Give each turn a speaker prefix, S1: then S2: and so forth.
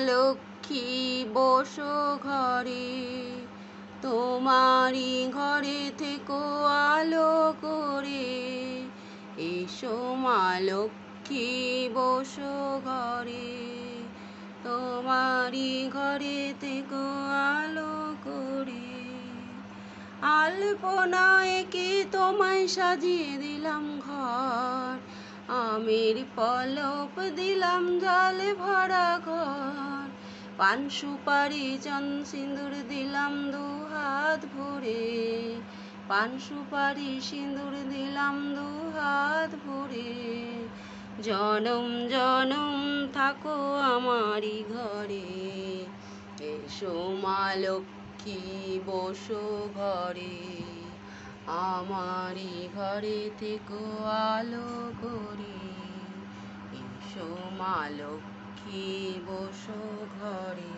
S1: লক্ষ্মী বসো ঘরে, তোমারই ঘরে থেকো আলো করে। এসো মা লক্ষ্মী বসো ঘরে, তোমারই ঘরে থেকো আলো করে। আলপনা এঁকে তোমায় সাজিয়ে দিলাম ঘর, আমের পলক দিলাম জলে ভরা ঘর। পান সুপারি চান সিঁদুর দিলাম দু হাত ভরে, পান সুপারি সিঁদুর দিলাম দু হাত ভরে। জনম জনম থাকো আমারই ঘরে, এসো মা লক্ষ্মী বসো ঘরে, আমারই ঘরে থেকো আলো করে। এসো মা লক্ষ্মী বসো ঘরে।